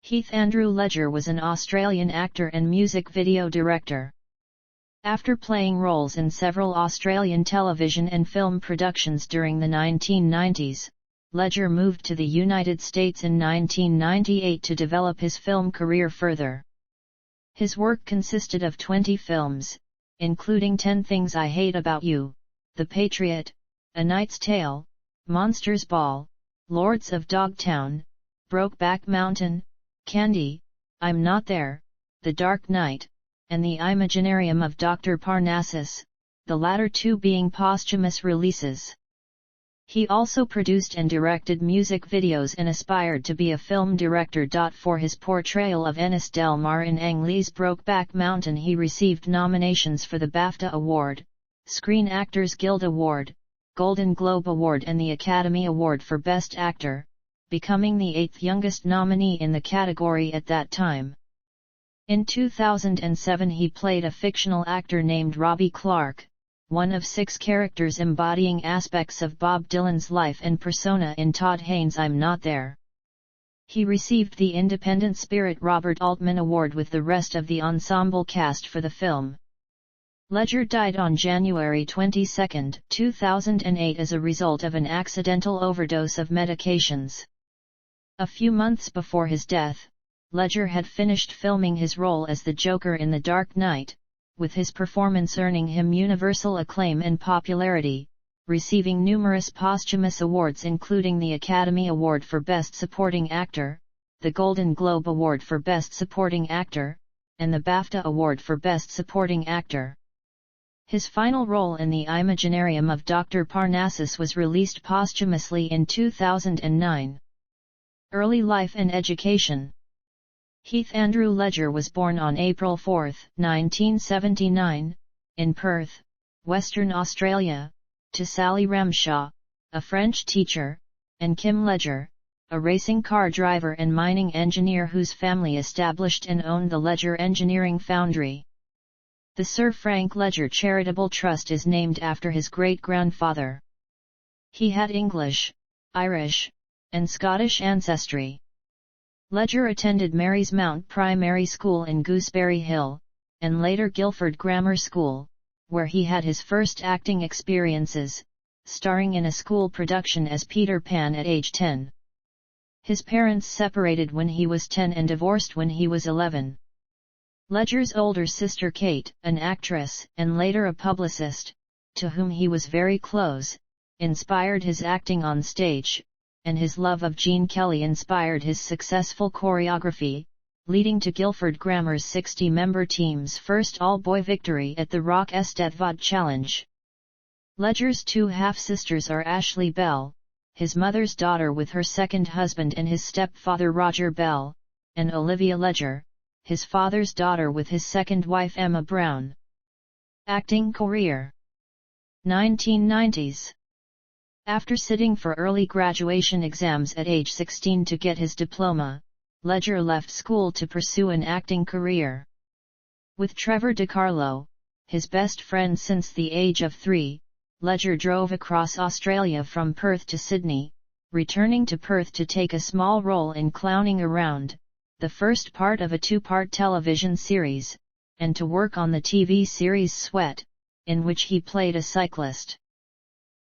Heath Andrew Ledger was an Australian actor and music video director. After playing roles in several Australian television and film productions during the 1990s, Ledger moved to the United States in 1998 to develop his film career further. His work consisted of 20 films, including 10 Things I Hate About You, The Patriot, A Knight's Tale, Monsters Ball, Lords of Dogtown, Brokeback Mountain, Candy, I'm Not There, The Dark Knight, and The Imaginarium of Dr. Parnassus, the latter two being posthumous releases. He also produced and directed music videos and aspired to be a film director. For his portrayal of Ennis Del Mar in Ang Lee's Brokeback Mountain, he received nominations for the BAFTA Award, Screen Actors Guild Award, Golden Globe Award and the Academy Award for Best Actor, becoming the 8th youngest nominee in the category at that time. In 2007 he played a fictional actor named Robbie Clark, one of 6 characters embodying aspects of Bob Dylan's life and persona in Todd Haynes' I'm Not There. He received the Independent Spirit Robert Altman Award with the rest of the ensemble cast for the film. Ledger died on January 22, 2008 as a result of an accidental overdose of medications. A few months before his death, Ledger had finished filming his role as the Joker in The Dark Knight, with his performance earning him universal acclaim and popularity, receiving numerous posthumous awards including the Academy Award for Best Supporting Actor, the Golden Globe Award for Best Supporting Actor, and the BAFTA Award for Best Supporting Actor. His final role in The Imaginarium of Dr. Parnassus was released posthumously in 2009. Early life and education. Heath Andrew Ledger was born on April 4, 1979, in Perth, Western Australia, to Sally Ramshaw, a French teacher, and Kim Ledger, a racing car driver and mining engineer whose family established and owned the Ledger Engineering Foundry. The Sir Frank Ledger Charitable Trust is named after his great-grandfather. He had English, Irish, and Scottish ancestry. Ledger attended Mary's Mount Primary School in Gooseberry Hill, and later Guildford Grammar School, where he had his first acting experiences, starring in a school production as Peter Pan at age 10. His parents separated when he was 10 and divorced when he was 11. Ledger's older sister Kate, an actress and later a publicist, to whom he was very close, inspired his acting on stage, and his love of Gene Kelly inspired his successful choreography, leading to Guildford Grammar's 60-member team's first all-boy victory at the Rock Eisteddfod Challenge. Ledger's 2 half-sisters are Ashley Bell, his mother's daughter with her second husband and his stepfather Roger Bell, and Olivia Ledger, his father's daughter with his second wife Emma Brown. Acting career. 1990s. After sitting for early graduation exams at age 16 to get his diploma, Ledger left school to pursue an acting career. With Trevor DiCarlo, his best friend since the age of 3, Ledger drove across Australia from Perth to Sydney, returning to Perth to take a small role in Clowning Around, the first part of a 2-part television series, and to work on the TV series Sweat, in which he played a cyclist.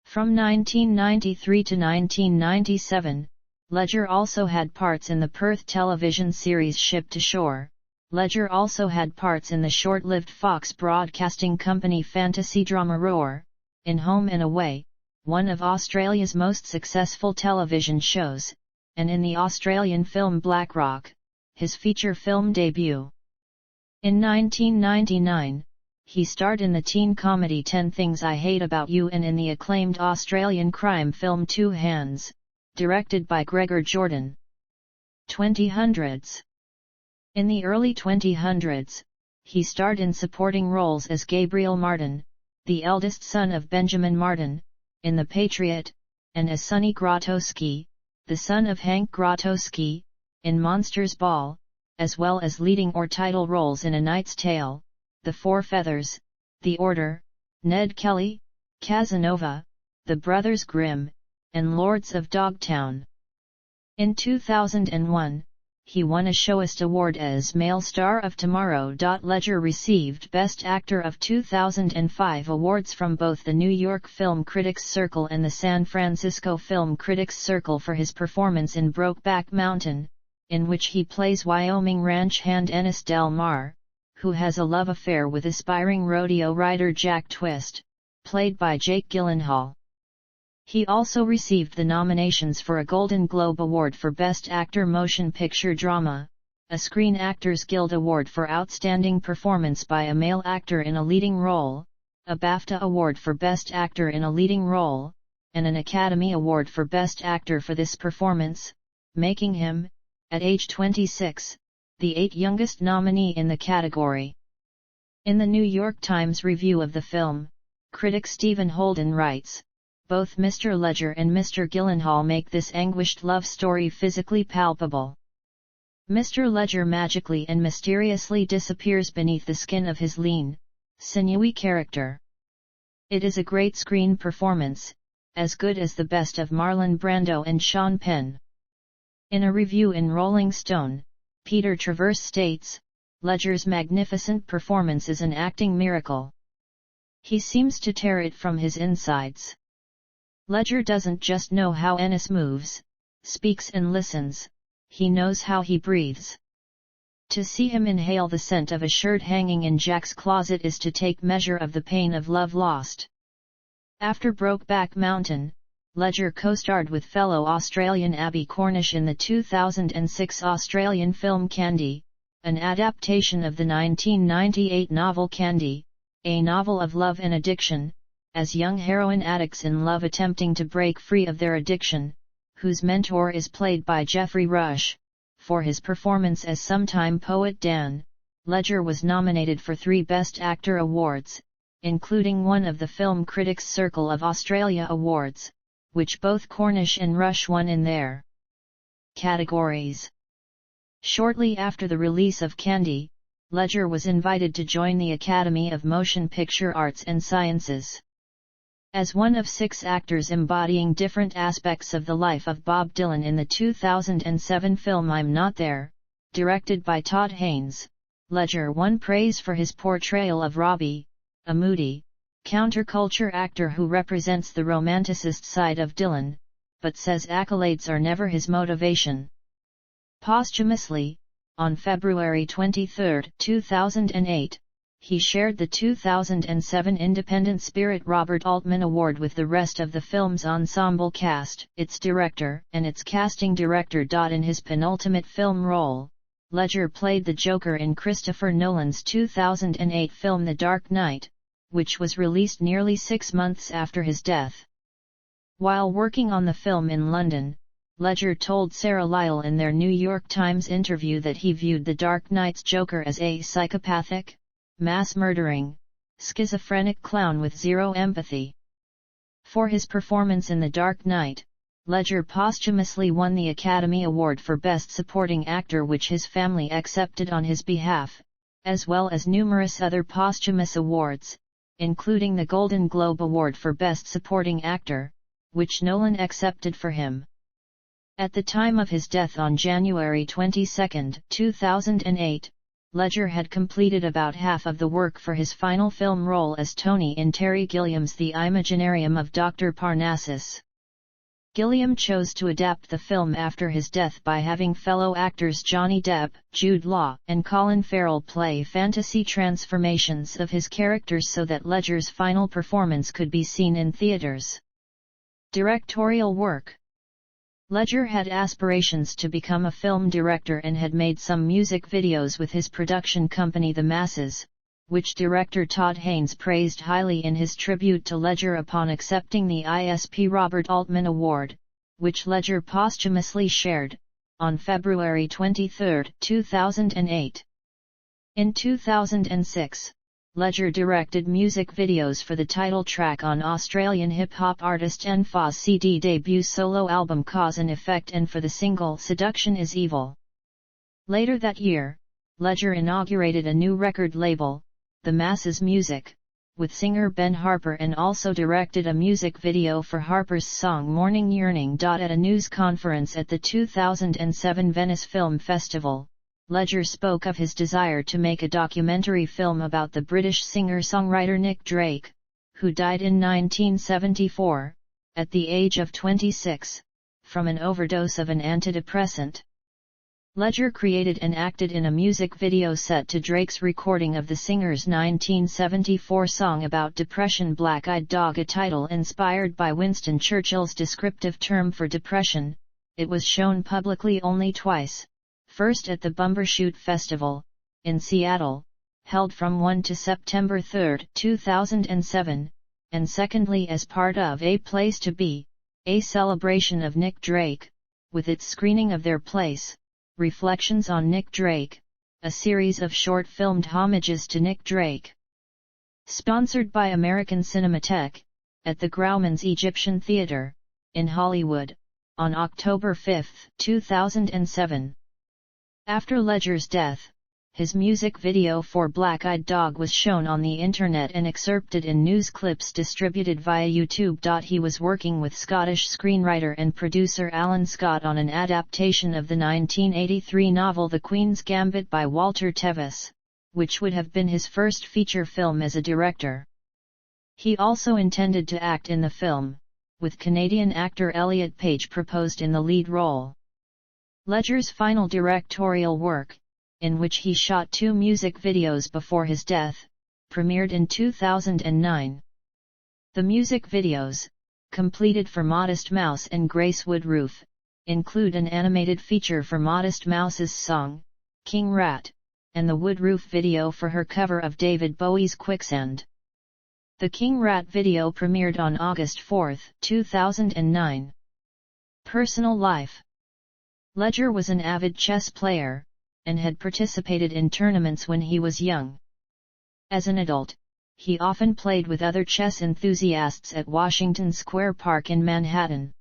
From 1993 to 1997, Ledger also had parts in the Perth television series Ship to Shore. Ledger also had parts in the short-lived Fox Broadcasting Company fantasy drama Roar, In Home and Away, one of Australia's most successful television shows, and in the Australian film Black Rock, his feature film debut. In 1999, he starred in the teen comedy 10 Things I Hate About You and in the acclaimed Australian crime film Two Hands, directed by Gregor Jordan. 2000s. In the early 2000s, he starred in supporting roles as Gabriel Martin, the eldest son of Benjamin Martin, in The Patriot, and as Sonny Grotowski, the son of Hank Grotowski, in Monsters Ball, as well as leading or title roles in A Knight's Tale, The Four Feathers, The Order, Ned Kelly, Casanova, The Brothers Grimm, and Lords of Dogtown. In 2001, he won a Showist Award as Male Star of Tomorrow. Ledger received Best Actor of 2005 awards from both the New York Film Critics Circle and the San Francisco Film Critics Circle for his performance in Brokeback Mountain, in which he plays Wyoming ranch hand Ennis Del Mar, who has a love affair with aspiring rodeo rider Jack Twist, played by Jake Gyllenhaal. He also received the nominations for a Golden Globe Award for Best Actor Motion Picture Drama, a Screen Actors Guild Award for Outstanding Performance by a Male Actor in a Leading Role, a BAFTA Award for Best Actor in a Leading Role, and an Academy Award for Best Actor for this performance, making him, at age 26, the 8th youngest nominee in the category. In the New York Times review of the film, critic Stephen Holden writes, "Both Mr. Ledger and Mr. Gyllenhaal make this anguished love story physically palpable. Mr. Ledger magically and mysteriously disappears beneath the skin of his lean, sinewy character. It is a great screen performance, as good as the best of Marlon Brando and Sean Penn." In a review in Rolling Stone, Peter Travers states, "Ledger's magnificent performance is an acting miracle. He seems to tear it from his insides. Ledger doesn't just know how Ennis moves, speaks and listens, he knows how he breathes. To see him inhale the scent of a shirt hanging in Jack's closet is to take measure of the pain of love lost." After Brokeback Mountain, Ledger co-starred with fellow Australian Abbey Cornish in the 2006 Australian film Candy, an adaptation of the 1998 novel Candy, a novel of love and addiction, as young heroin addicts in love attempting to break free of their addiction, whose mentor is played by Geoffrey Rush. For his performance as sometime poet Dan, Ledger was nominated for 3 Best Actor awards, including one of the Film Critics Circle of Australia awards, which both Cornish and Rush won in their categories. Shortly after the release of Candy, Ledger was invited to join the Academy of Motion Picture Arts and Sciences. As one of 6 actors embodying different aspects of the life of Bob Dylan in the 2007 film I'm Not There, directed by Todd Haynes, Ledger won praise for his portrayal of Robbie, a moody, counterculture actor who represents the romanticist side of Dylan, but says accolades are never his motivation. Posthumously, on February 23, 2008, he shared the 2007 Independent Spirit Robert Altman Award with the rest of the film's ensemble cast, its director, and its casting director. In his penultimate film role, Ledger played the Joker in Christopher Nolan's 2008 film The Dark Knight, which was released nearly 6 months after his death. While working on the film in London, Ledger told Sarah Lyle in their New York Times interview that he viewed The Dark Knight's Joker as a psychopathic, mass-murdering, schizophrenic clown with zero empathy. For his performance in The Dark Knight, Ledger posthumously won the Academy Award for Best Supporting Actor, which his family accepted on his behalf, as well as numerous other posthumous awards, including the Golden Globe Award for Best Supporting Actor, which Nolan accepted for him. At the time of his death on January 22, 2008, Ledger had completed about half of the work for his final film role as Tony in Terry Gilliam's The Imaginarium of Dr. Parnassus. Gilliam chose to adapt the film after his death by having fellow actors Johnny Depp, Jude Law, and Colin Farrell play fantasy transformations of his characters so that Ledger's final performance could be seen in theaters. Directorial work. Ledger had aspirations to become a film director and had made some music videos with his production company The Masses, which director Todd Haynes praised highly in his tribute to Ledger upon accepting the ISP Robert Altman Award, which Ledger posthumously shared, on February 23, 2008. In 2006, Ledger directed music videos for the title track on Australian hip-hop artist Enfaw's CD debut solo album Cause and Effect and for the single Seduction is Evil. Later that year, Ledger inaugurated a new record label, The Masses Music, with singer Ben Harper, and also directed a music video for Harper's song Morning Yearning. At a news conference at the 2007 Venice Film Festival, Ledger spoke of his desire to make a documentary film about the British singer-songwriter Nick Drake, who died in 1974, at the age of 26, from an overdose of an antidepressant. Ledger created and acted in a music video set to Drake's recording of the singer's 1974 song about depression, Black Eyed Dog, a title inspired by Winston Churchill's descriptive term for depression. It was shown publicly only twice, first at the Bumbershoot Festival, in Seattle, held from 1 to September 3, 2007, and secondly as part of A Place to Be, a celebration of Nick Drake, with its screening of Their Place, Reflections on Nick Drake, a series of short-filmed homages to Nick Drake. Sponsored by American Cinematheque, at the Grauman's Egyptian Theatre, in Hollywood, on October 5, 2007. After Ledger's death, his music video for Black Eyed Dog was shown on the internet and excerpted in news clips distributed via YouTube. He was working with Scottish screenwriter and producer Alan Scott on an adaptation of the 1983 novel The Queen's Gambit by Walter Tevis, which would have been his first feature film as a director. He also intended to act in the film, with Canadian actor Elliot Page proposed in the lead role. Ledger's final directorial work, in which he shot 2 music videos before his death, premiered in 2009. The music videos, completed for Modest Mouse and Grace Woodroof, include an animated feature for Modest Mouse's song, King Rat, and the Woodroof video for her cover of David Bowie's Quicksand. The King Rat video premiered on August 4, 2009. Personal life. Ledger was an avid chess player, and had participated in tournaments when he was young. As an adult, he often played with other chess enthusiasts at Washington Square Park in Manhattan.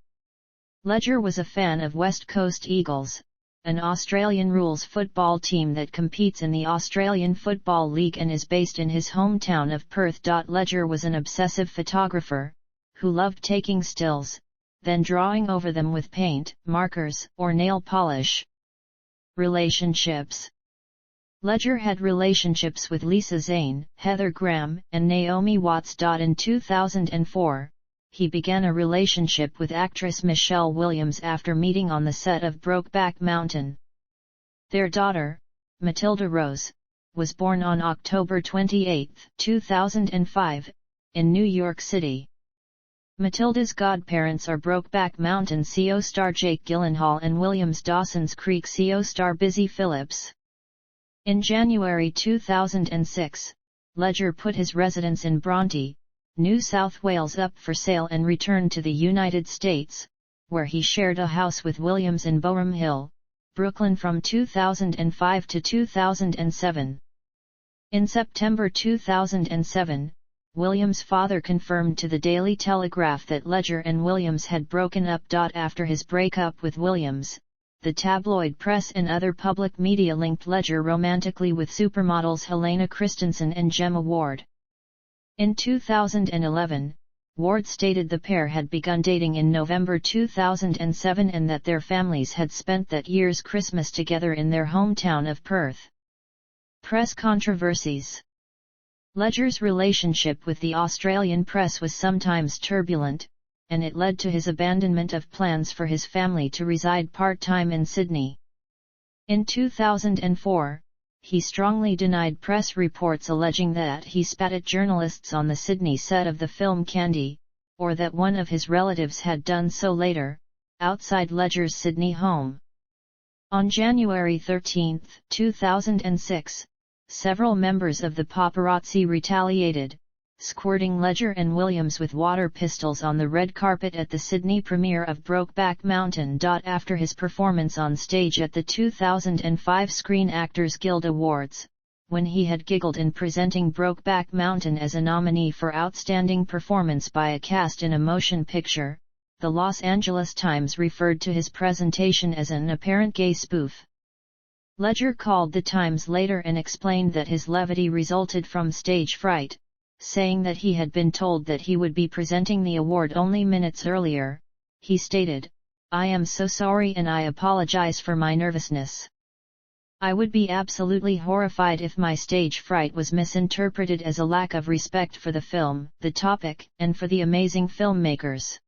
Ledger was a fan of West Coast Eagles, an Australian rules football team that competes in the Australian Football League and is based in his hometown of Perth. Ledger was an obsessive photographer, who loved taking stills, then drawing over them with paint, markers, or nail polish. Relationships. Ledger had relationships with Lisa Zane, Heather Graham, and Naomi Watts. In 2004, he began a relationship with actress Michelle Williams after meeting on the set of Brokeback Mountain. Their daughter, Matilda Rose, was born on October 28, 2005, in New York City. Matilda's godparents are Brokeback Mountain CO star Jake Gyllenhaal and Williams Dawson's Creek CO star Busy Phillips. In January 2006, Ledger put his residence in Bronte, New South Wales up for sale and returned to the United States, where he shared a house with Williams in Boerum Hill, Brooklyn from 2005 to 2007. In September 2007, Williams' father confirmed to the Daily Telegraph that Ledger and Williams had broken up. After his breakup with Williams, the tabloid press and other public media linked Ledger romantically with supermodels Helena Christensen and Gemma Ward. In 2011, Ward stated the pair had begun dating in November 2007 and that their families had spent that year's Christmas together in their hometown of Perth. Press controversies. Ledger's relationship with the Australian press was sometimes turbulent, and it led to his abandonment of plans for his family to reside part-time in Sydney. In 2004, he strongly denied press reports alleging that he spat at journalists on the Sydney set of the film Candy, or that one of his relatives had done so later, outside Ledger's Sydney home. On January 13, 2006, several members of the paparazzi retaliated, squirting Ledger and Williams with water pistols on the red carpet at the Sydney premiere of Brokeback Mountain. After his performance on stage at the 2005 Screen Actors Guild Awards, when he had giggled in presenting Brokeback Mountain as a nominee for Outstanding Performance by a Cast in a Motion Picture, the Los Angeles Times referred to his presentation as an apparent gay spoof. Ledger called the Times later and explained that his levity resulted from stage fright, saying that he had been told that he would be presenting the award only minutes earlier. He stated, "I am so sorry and I apologize for my nervousness. I would be absolutely horrified if my stage fright was misinterpreted as a lack of respect for the film, the topic, and for the amazing filmmakers."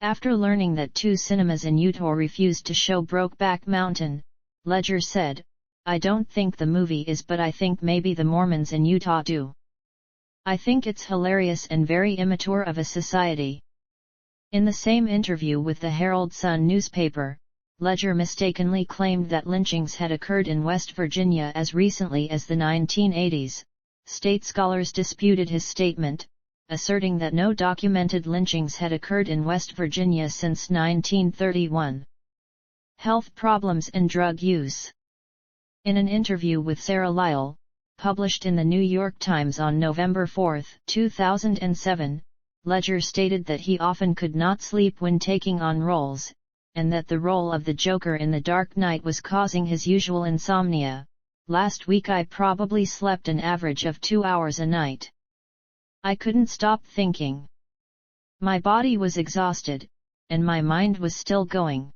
After learning that 2 cinemas in Utah refused to show Brokeback Mountain, Ledger said, "I don't think the movie is, but I think maybe the Mormons in Utah do. I think it's hilarious and very immature of a society." In the same interview with the Herald-Sun newspaper, Ledger mistakenly claimed that lynchings had occurred in West Virginia as recently as the 1980s. State scholars disputed his statement, asserting that no documented lynchings had occurred in West Virginia since 1931. Health problems and drug use. In an interview with Sarah Lyle, published in the New York Times on November 4, 2007, Ledger stated that he often could not sleep when taking on roles, and that the role of the Joker in The Dark Knight was causing his usual insomnia. "Last week I probably slept an average of 2 hours a night. I couldn't stop thinking. My body was exhausted, and my mind was still going."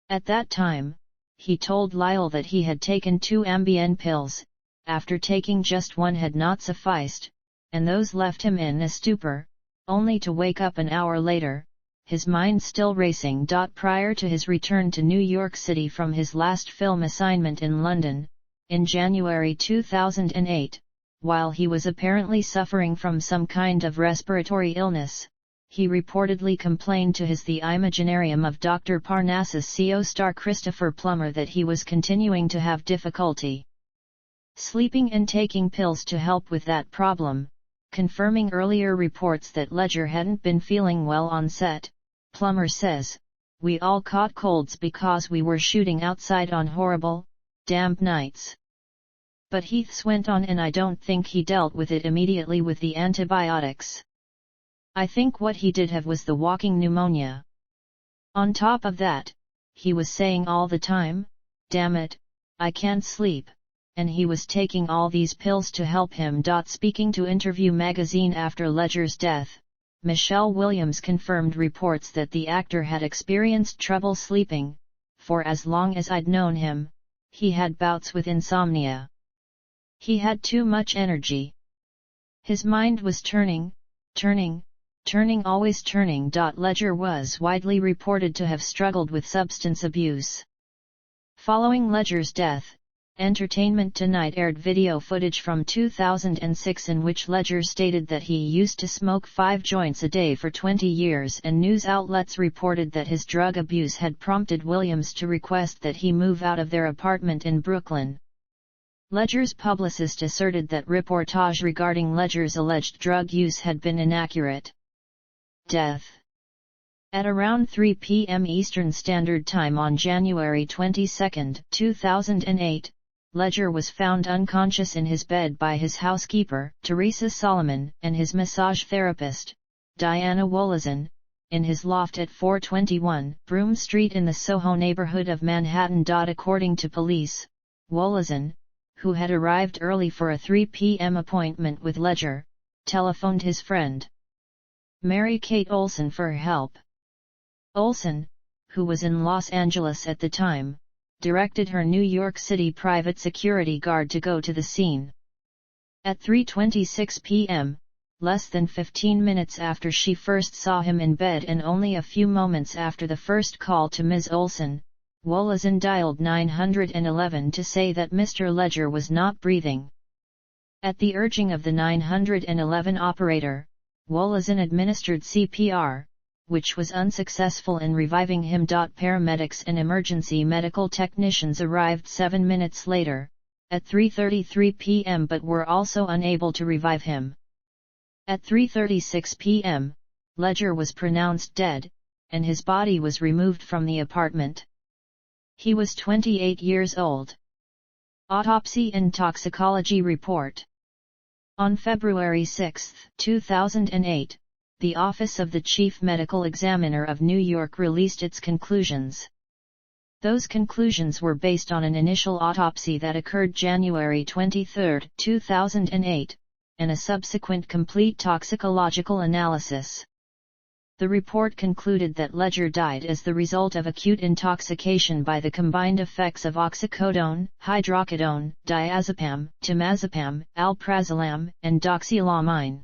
At that time, he told Lyle that he had taken 2 Ambien pills, after taking just one had not sufficed, and those left him in a stupor, only to wake up an hour later, his mind still racing. Prior to his return to New York City from his last film assignment in London, in January 2008, while he was apparently suffering from some kind of respiratory illness, he reportedly complained to his The Imaginarium of Dr. Parnassus CO star Christopher Plummer that he was continuing to have difficulty sleeping and taking pills to help with that problem, confirming earlier reports that Ledger hadn't been feeling well on set. Plummer says, "We all caught colds because we were shooting outside on horrible, damp nights. But Heath went on, and I don't think he dealt with it immediately with the antibiotics. I think what he did have was the walking pneumonia. On top of that, he was saying all the time, 'Damn it, I can't sleep,' and he was taking all these pills to help him." Speaking to Interview magazine after Ledger's death, Michelle Williams confirmed reports that the actor had experienced trouble sleeping. "For as long as I'd known him, he had bouts with insomnia. He had too much energy. His mind was turning, always turning." Ledger was widely reported to have struggled with substance abuse. Following Ledger's death, Entertainment Tonight aired video footage from 2006 in which Ledger stated that he used to smoke 5 joints a day for 20 years, and news outlets reported that his drug abuse had prompted Williams to request that he move out of their apartment in Brooklyn. Ledger's publicist asserted that reportage regarding Ledger's alleged drug use had been inaccurate. Death. At around 3 p.m. Eastern Standard Time on January 22, 2008, Ledger was found unconscious in his bed by his housekeeper, Teresa Solomon, and his massage therapist, Diana Wolozin, in his loft at 421 Broome Street in the Soho neighborhood of Manhattan. According to police, Wolozin, who had arrived early for a 3 p.m. appointment with Ledger, telephoned his friend Mary Kate Olsen for help. Olsen, who was in Los Angeles at the time, directed her New York City private security guard to go to the scene. At 3:26 p.m., less than 15 minutes after she first saw him in bed and only a few moments after the first call to Ms. Olsen, Wolozin dialed 911 to say that Mr. Ledger was not breathing. At the urging of the 911 operator, Wolozin administered CPR, which was unsuccessful in reviving him. Paramedics and emergency medical technicians arrived 7 minutes later, at 3:33 p.m. but were also unable to revive him. At 3:36 p.m., Ledger was pronounced dead, and his body was removed from the apartment. He was 28 years old. Autopsy and Toxicology Report. On February 6, 2008, the Office of the Chief Medical Examiner of New York released its conclusions. Those conclusions were based on an initial autopsy that occurred January 23, 2008, and a subsequent complete toxicological analysis. The report concluded that Ledger died as the result of acute intoxication by the combined effects of oxycodone, hydrocodone, diazepam, temazepam, alprazolam, and doxylamine.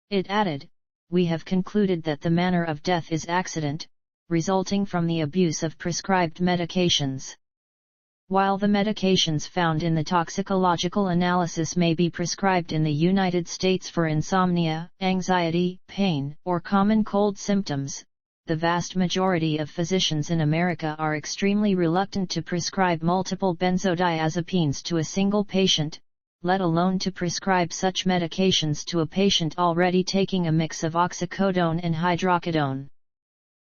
It added, "We have concluded that the manner of death is accident, resulting from the abuse of prescribed medications." While the medications found in the toxicological analysis may be prescribed in the United States for insomnia, anxiety, pain, or common cold symptoms, the vast majority of physicians in America are extremely reluctant to prescribe multiple benzodiazepines to a single patient, let alone to prescribe such medications to a patient already taking a mix of oxycodone and hydrocodone.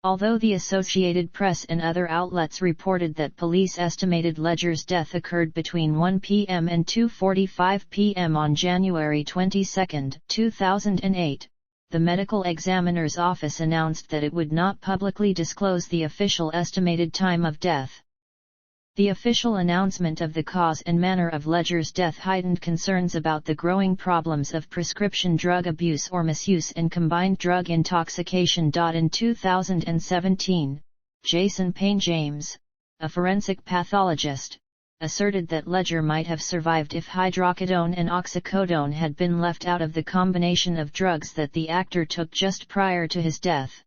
Although the Associated Press and other outlets reported that police estimated Ledger's death occurred between 1 p.m. and 2:45 p.m. on January 22, 2008, the medical examiner's office announced that it would not publicly disclose the official estimated time of death. The official announcement of the cause and manner of Ledger's death heightened concerns about the growing problems of prescription drug abuse or misuse and combined drug intoxication. In 2017, Jason Payne James, a forensic pathologist, asserted that Ledger might have survived if hydrocodone and oxycodone had been left out of the combination of drugs that the actor took just prior to his death.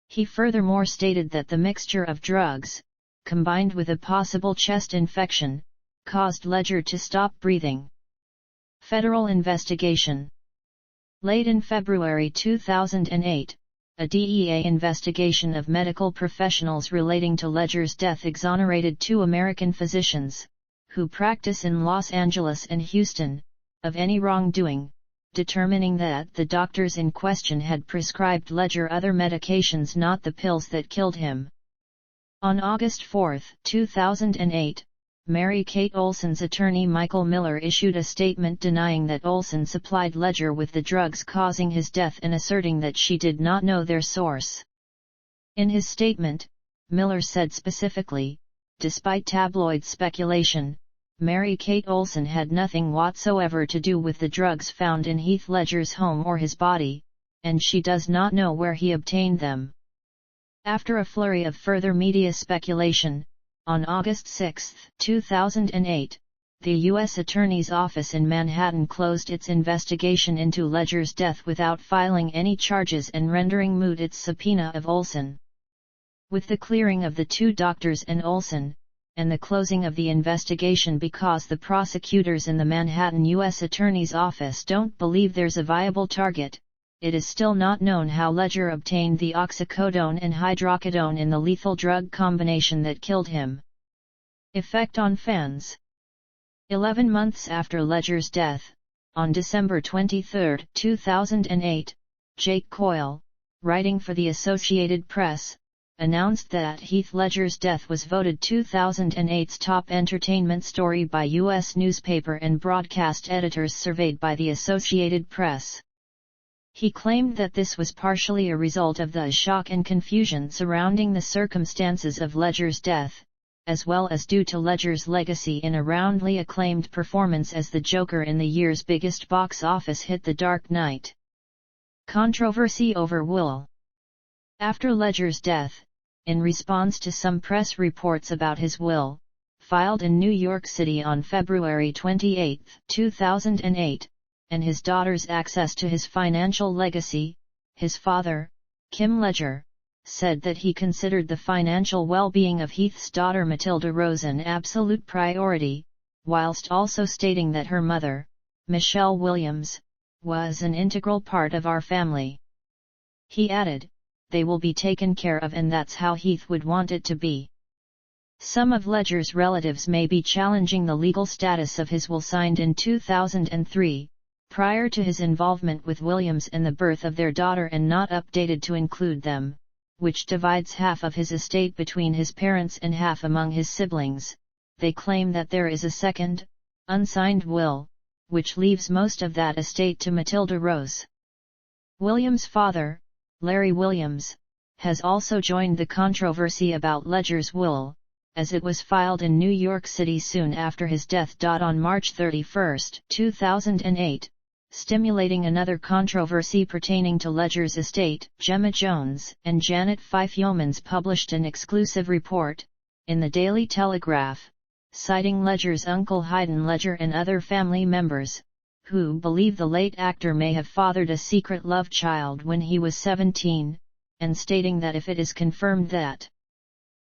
He furthermore stated that the mixture of drugs, combined with a possible chest infection, caused Ledger to stop breathing. Federal investigation. Late in February 2008, a DEA investigation of medical professionals relating to Ledger's death exonerated 2 American physicians, who practice in Los Angeles and Houston, of any wrongdoing, determining that the doctors in question had prescribed Ledger other medications, not the pills that killed him. On August 4, 2008, Mary Kate Olsen's attorney Michael Miller issued a statement denying that Olsen supplied Ledger with the drugs causing his death and asserting that she did not know their source. In his statement, Miller said specifically, despite tabloid speculation, Mary Kate Olsen had nothing whatsoever to do with the drugs found in Heath Ledger's home or his body, and she does not know where he obtained them. After a flurry of further media speculation, on August 6, 2008, the U.S. Attorney's Office in Manhattan closed its investigation into Ledger's death without filing any charges and rendering moot its subpoena of Olsen. With the clearing of the 2 doctors and Olsen, and the closing of the investigation because the prosecutors in the Manhattan U.S. Attorney's Office don't believe there's a viable target, it is still not known how Ledger obtained the oxycodone and hydrocodone in the lethal drug combination that killed him. Effect on fans. 11 months after Ledger's death, on December 23, 2008, Jake Coyle, writing for the Associated Press, announced that Heath Ledger's death was voted 2008's top entertainment story by U.S. newspaper and broadcast editors surveyed by the Associated Press. He claimed that this was partially a result of the shock and confusion surrounding the circumstances of Ledger's death, as well as due to Ledger's legacy in a roundly acclaimed performance as the Joker in the year's biggest box office hit The Dark Knight. Controversy over will. After Ledger's death, in response to some press reports about his will, filed in New York City on February 28, 2008, and his daughter's access to his financial legacy, his father, Kim Ledger, said that he considered the financial well-being of Heath's daughter Matilda Rose an absolute priority, whilst also stating that her mother, Michelle Williams, was an integral part of our family. He added, "They will be taken care of, and that's how Heath would want it to be." Some of Ledger's relatives may be challenging the legal status of his will signed in 2003, prior to his involvement with Williams and the birth of their daughter, and not updated to include them, which divides half of his estate between his parents and half among his siblings. They claim that there is a second, unsigned will, which leaves most of that estate to Matilda Rose. Williams' father, Larry Williams, has also joined the controversy about Ledger's will, as it was filed in New York City soon after his death. On March 31, 2008, stimulating another controversy pertaining to Ledger's estate. Gemma Jones and Janet Fife Yeomans published an exclusive report in the Daily Telegraph, citing Ledger's uncle Hayden Ledger and other family members, who believe the late actor may have fathered a secret love child when he was 17, and stating that if it is confirmed that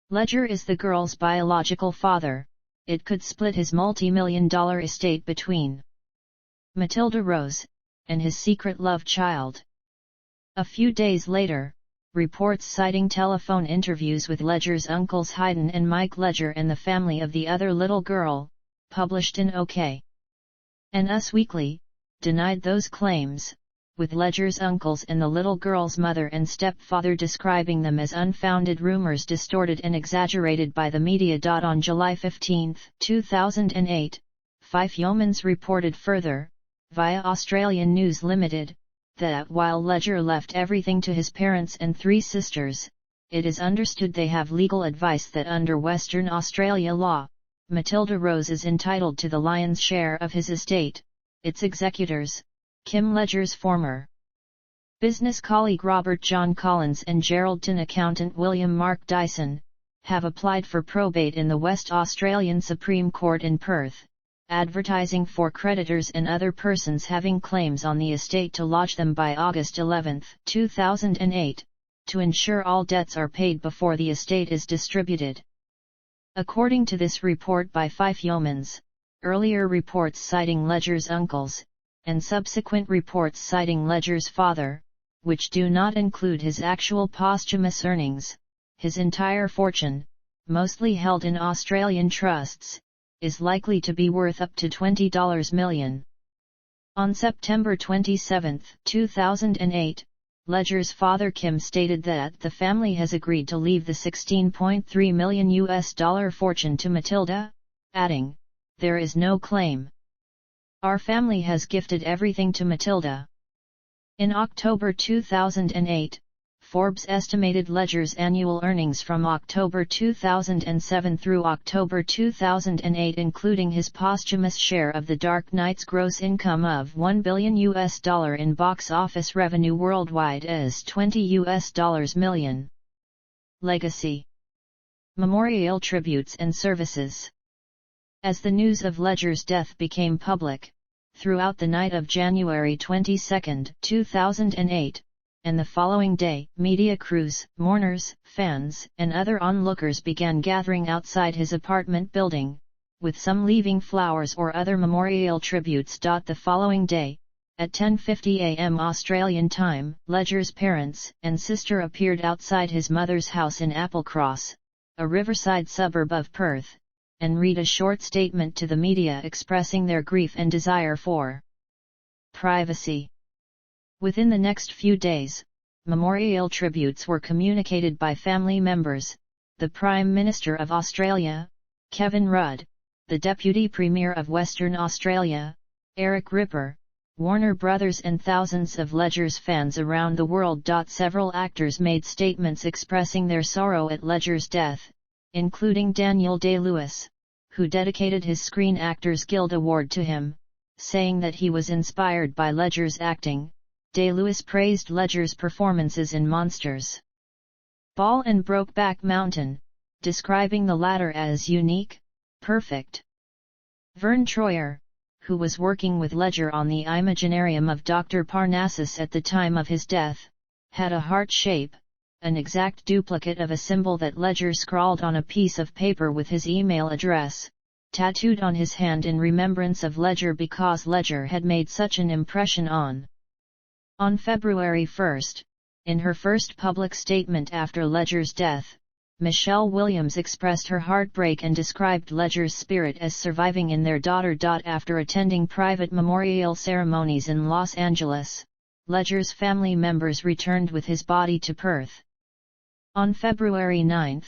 Ledger is the girl's biological father, it could split his multi-million-dollar estate between Matilda Rose and his secret love child. A few days later, reports citing telephone interviews with Ledger's uncles Hayden and Mike Ledger and the family of the other little girl, published in OK! and Us Weekly, denied those claims, with Ledger's uncles and the little girl's mother and stepfather describing them as unfounded rumors distorted and exaggerated by the media. On July 15, 2008, Fife Yeomans reported further, via Australian News Limited, that while Ledger left everything to his parents and 3 sisters, it is understood they have legal advice that under Western Australia law, Matilda Rose is entitled to the lion's share of his estate. Its executors, Kim Ledger's former business colleague Robert John Collins and Geraldton accountant William Mark Dyson, have applied for probate in the West Australian Supreme Court in Perth, advertising for creditors and other persons having claims on the estate to lodge them by August 11, 2008, to ensure all debts are paid before the estate is distributed. According to this report by Fife Yeomans, earlier reports citing Ledger's uncles, and subsequent reports citing Ledger's father, which do not include his actual posthumous earnings, his entire fortune, mostly held in Australian trusts, is likely to be worth up to $20 million. On September 27, 2008, Ledger's father Kim stated that the family has agreed to leave the $16.3 million fortune to Matilda, adding, "There is no claim. Our family has gifted everything to Matilda." In October 2008, Forbes estimated Ledger's annual earnings from October 2007 through October 2008, including his posthumous share of The Dark Knight's gross income of $1 billion in box office revenue worldwide, as $20 million. Legacy, memorial tributes and services. As the news of Ledger's death became public, throughout the night of January 22, 2008, and the following day, media crews, mourners, fans, and other onlookers began gathering outside his apartment building, with some leaving flowers or other memorial tributes. The following day, at 10:50 a.m. Australian time, Ledger's parents and sister appeared outside his mother's house in Applecross, a riverside suburb of Perth, and read a short statement to the media expressing their grief and desire for privacy. Within the next few days, memorial tributes were communicated by family members, the Prime Minister of Australia, Kevin Rudd, the Deputy Premier of Western Australia, Eric Ripper, Warner Brothers, and thousands of Ledger's fans around the world. Several actors made statements expressing their sorrow at Ledger's death, including Daniel Day-Lewis, who dedicated his Screen Actors Guild Award to him, saying that he was inspired by Ledger's acting. Day-Lewis praised Ledger's performances in Monsters, Ball and Brokeback Mountain, describing the latter as unique, perfect. Vern Troyer, who was working with Ledger on the Imaginarium of Dr. Parnassus at the time of his death, had a heart shape, an exact duplicate of a symbol that Ledger scrawled on a piece of paper with his email address, tattooed on his hand in remembrance of Ledger because Ledger had made such an impression on February 1, in her first public statement after Ledger's death, Michelle Williams expressed her heartbreak and described Ledger's spirit as surviving in their daughter. After attending private memorial ceremonies in Los Angeles, Ledger's family members returned with his body to Perth. On February 9,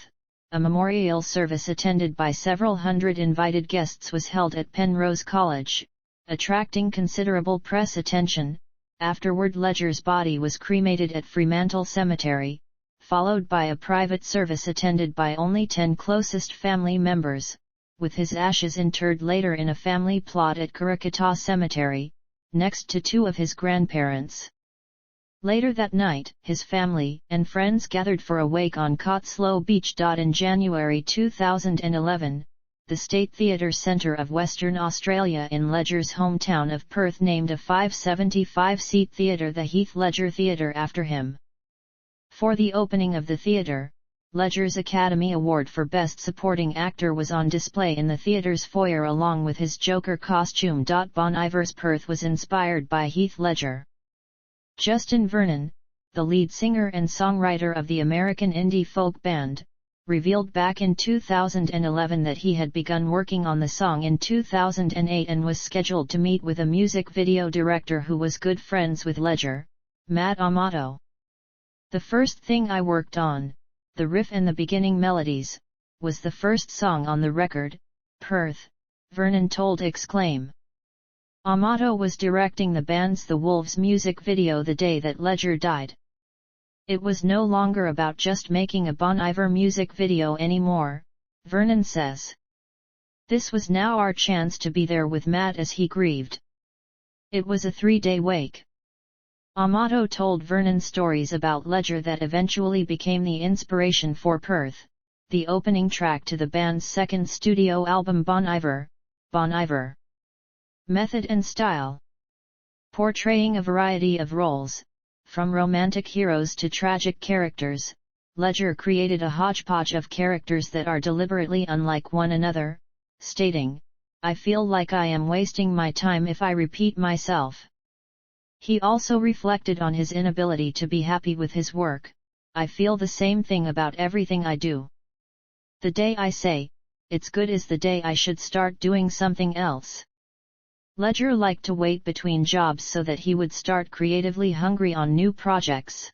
a memorial service attended by several hundred invited guests was held at Penrose College, attracting considerable press attention. Afterward, Ledger's body was cremated at Fremantle Cemetery, followed by a private service attended by only 10 closest family members, with his ashes interred later in a family plot at Karrakatta Cemetery, next to two of his grandparents. Later that night, his family and friends gathered for a wake on Cotslow Beach. In January 2011, the State Theatre Centre of Western Australia in Ledger's hometown of Perth named a 575-seat theatre the Heath Ledger Theatre after him. For the opening of the theatre, Ledger's Academy Award for Best Supporting Actor was on display in the theatre's foyer along with his Joker costume. Bon Iver's Perth was inspired by Heath Ledger. Justin Vernon, the lead singer and songwriter of the American indie folk band, revealed back in 2011 that he had begun working on the song in 2008 and was scheduled to meet with a music video director who was good friends with Ledger, Matt Amato. "The first thing I worked on, the riff and the beginning melodies, was the first song on the record, Perth," Vernon told Exclaim. Amato was directing the band's The Wolves music video the day that Ledger died. "It was no longer about just making a Bon Iver music video anymore," Vernon says. "This was now our chance to be there with Matt as he grieved. It was a 3-day wake." Amato told Vernon stories about Ledger that eventually became the inspiration for Perth, the opening track to the band's second studio album Bon Iver. Method and style. Portraying a variety of roles, from romantic heroes to tragic characters, Ledger created a hodgepodge of characters that are deliberately unlike one another, stating, "I feel like I am wasting my time if I repeat myself." He also reflected on his inability to be happy with his work. "I feel the same thing about everything I do. The day I say, it's good is the day I should start doing something else." Ledger liked to wait between jobs so that he would start creatively hungry on new projects.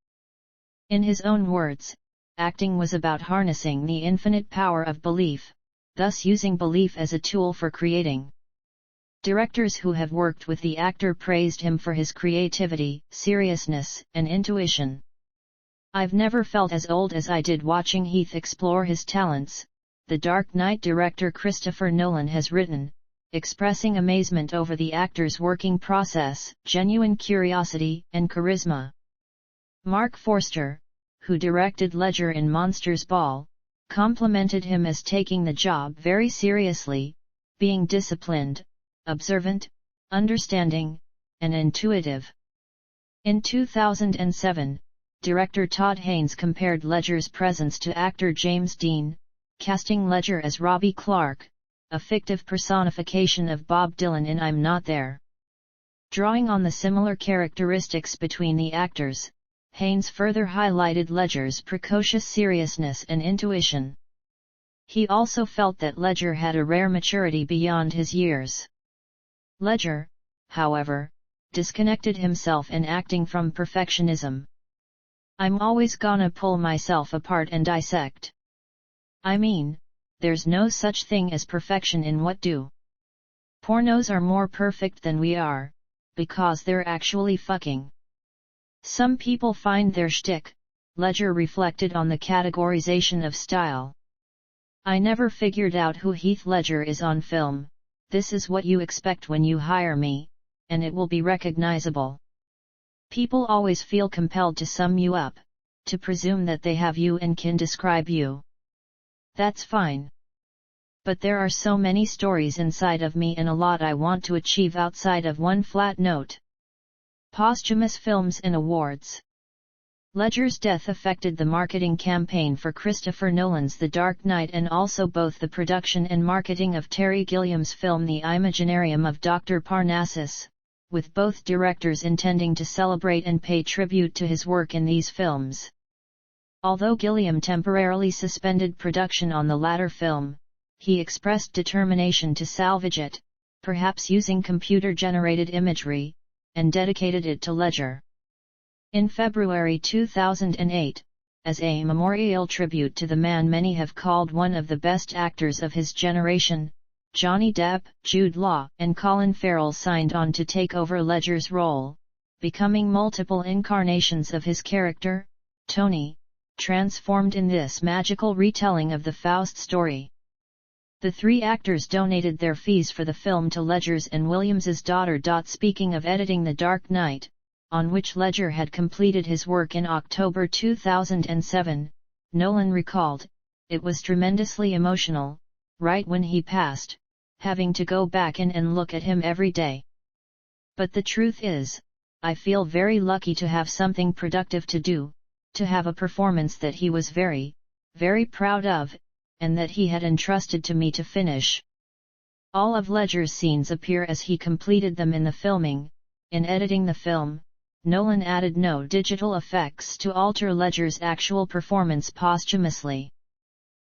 In his own words, acting was about harnessing the infinite power of belief, thus using belief as a tool for creating. Directors who have worked with the actor praised him for his creativity, seriousness, and intuition. "I've never felt as old as I did watching Heath explore his talents," The Dark Knight director Christopher Nolan has written, expressing amazement over the actor's working process, genuine curiosity, and charisma. Mark Forster, who directed Ledger in Monsters Ball, complimented him as taking the job very seriously, being disciplined, observant, understanding, and intuitive. In 2007, director Todd Haynes compared Ledger's presence to actor James Dean, casting Ledger as Robbie Clark, a fictive personification of Bob Dylan in I'm Not There. Drawing on the similar characteristics between the actors, Haynes further highlighted Ledger's precocious seriousness and intuition. He also felt that Ledger had a rare maturity beyond his years. Ledger, however, disconnected himself in acting from perfectionism. "I'm always gonna pull myself apart and dissect. I mean, there's no such thing as perfection in what do. Pornos are more perfect than we are, because they're actually fucking. Some people find their shtick," Ledger reflected on the categorization of style. "I never figured out who Heath Ledger is on film. This is what you expect when you hire me, and it will be recognizable. People always feel compelled to sum you up, to presume that they have you and can describe you. That's fine. But there are so many stories inside of me and a lot I want to achieve outside of one flat note." Posthumous films and awards. Ledger's death affected the marketing campaign for Christopher Nolan's The Dark Knight and also both the production and marketing of Terry Gilliam's film The Imaginarium of Dr. Parnassus, with both directors intending to celebrate and pay tribute to his work in these films. Although Gilliam temporarily suspended production on the latter film, he expressed determination to salvage it, perhaps using computer-generated imagery, and dedicated it to Ledger. In February 2008, as a memorial tribute to the man many have called one of the best actors of his generation, Johnny Depp, Jude Law, and Colin Farrell signed on to take over Ledger's role, becoming multiple incarnations of his character, Tony, transformed in this magical retelling of the Faust story. The three actors donated their fees for the film to Ledger's and Williams's daughter. Speaking of editing The Dark Knight, on which Ledger had completed his work in October 2007, Nolan recalled, "It was tremendously emotional, right when he passed, having to go back in and look at him every day. But the truth is, I feel very lucky to have something productive to do, to have a performance that he was very, very proud of, and that he had entrusted to me to finish." All of Ledger's scenes appear as he completed them in the filming. In editing the film, Nolan added no digital effects to alter Ledger's actual performance posthumously.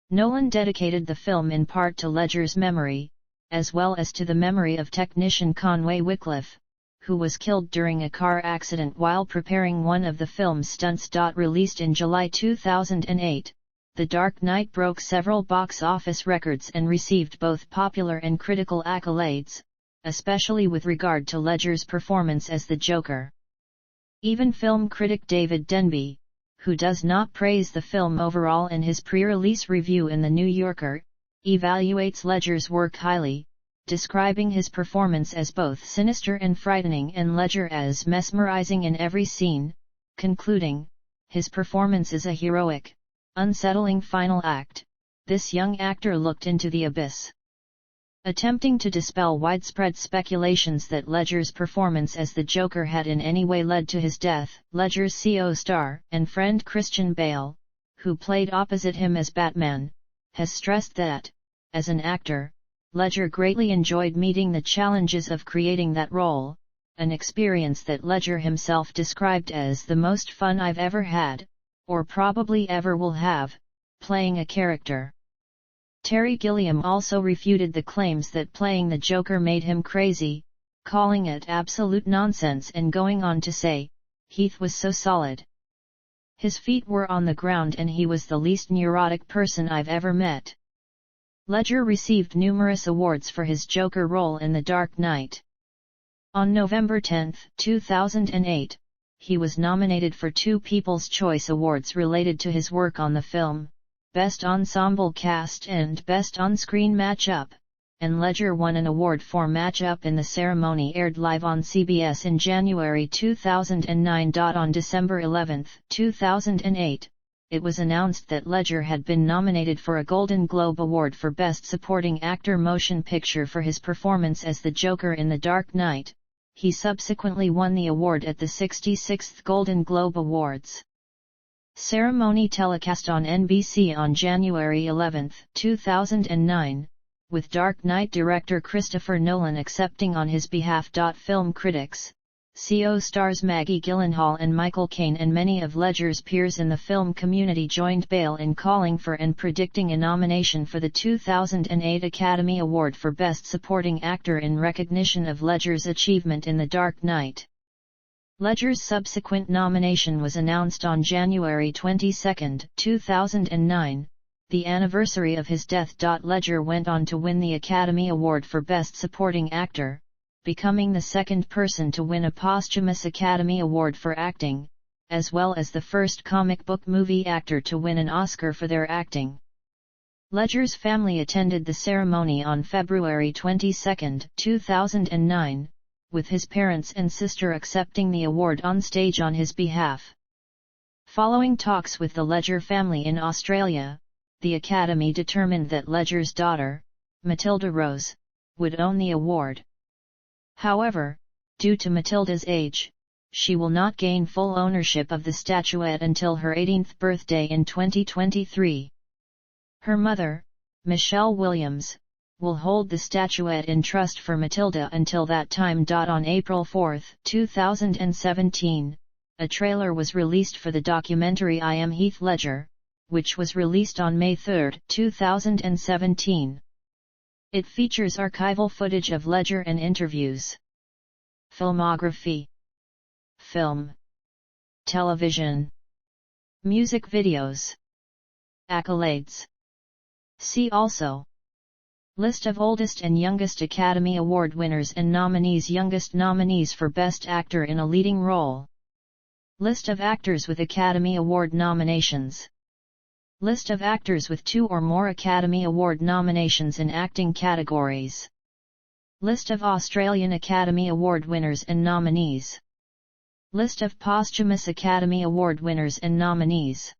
Nolan dedicated the film in part to Ledger's memory, as well as to the memory of technician Conway Wycliffe, who was killed during a car accident while preparing one of the film's stunts. Released in July 2008, The Dark Knight broke several box office records and received both popular and critical accolades, especially with regard to Ledger's performance as the Joker. Even film critic David Denby, who does not praise the film overall in his pre-release review in The New Yorker, evaluates Ledger's work highly, describing his performance as both sinister and frightening and Ledger as mesmerizing in every scene, concluding, "His performance is a heroic, unsettling final act. This young actor looked into the abyss." Attempting to dispel widespread speculations that Ledger's performance as the Joker had in any way led to his death, Ledger's co-star and friend Christian Bale, who played opposite him as Batman, has stressed that, as an actor, Ledger greatly enjoyed meeting the challenges of creating that role, an experience that Ledger himself described as the most fun I've ever had, or probably ever will have, playing a character. Terry Gilliam also refuted the claims that playing the Joker made him crazy, calling it absolute nonsense and going on to say, "Heath was so solid. His feet were on the ground and he was the least neurotic person I've ever met." Ledger received numerous awards for his Joker role in The Dark Knight. On November 10, 2008, he was nominated for 2 People's Choice Awards related to his work on the film, Best Ensemble Cast and Best On-Screen Matchup, and Ledger won an award for matchup in the ceremony aired live on CBS in January 2009. On December 11, 2008, it was announced that Ledger had been nominated for a Golden Globe Award for Best Supporting Actor Motion Picture for his performance as the Joker in The Dark Knight. He subsequently won the award at the 66th Golden Globe Awards. Ceremony telecast on NBC on January 11, 2009, with Dark Knight director Christopher Nolan accepting on his behalf. Film critics, co-stars Maggie Gyllenhaal and Michael Caine and many of Ledger's peers in the film community joined Bale in calling for and predicting a nomination for the 2008 Academy Award for Best Supporting Actor in recognition of Ledger's achievement in The Dark Knight. Ledger's subsequent nomination was announced on January 22, 2009, the anniversary of his death. Ledger went on to win the Academy Award for Best Supporting Actor, becoming the second person to win a posthumous Academy Award for acting, as well as the first comic book movie actor to win an Oscar for their acting. Ledger's family attended the ceremony on February 22, 2009, with his parents and sister accepting the award on stage on his behalf. Following talks with the Ledger family in Australia, the Academy determined that Ledger's daughter, Matilda Rose, would own the award. However, due to Matilda's age, she will not gain full ownership of the statuette until her 18th birthday in 2023. Her mother, Michelle Williams, will hold the statuette in trust for Matilda until that time. On April 4, 2017, a trailer was released for the documentary I Am Heath Ledger, which was released on May 3, 2017. It features archival footage of Ledger and interviews. Filmography: Film, Television, Music videos, Accolades. See also: List of oldest and youngest Academy Award winners and nominees. Youngest nominees for Best Actor in a Leading Role. List of actors with Academy Award nominations. List of actors with 2 or more Academy Award nominations in acting categories. List of Australian Academy Award winners and nominees. List of posthumous Academy Award winners and nominees.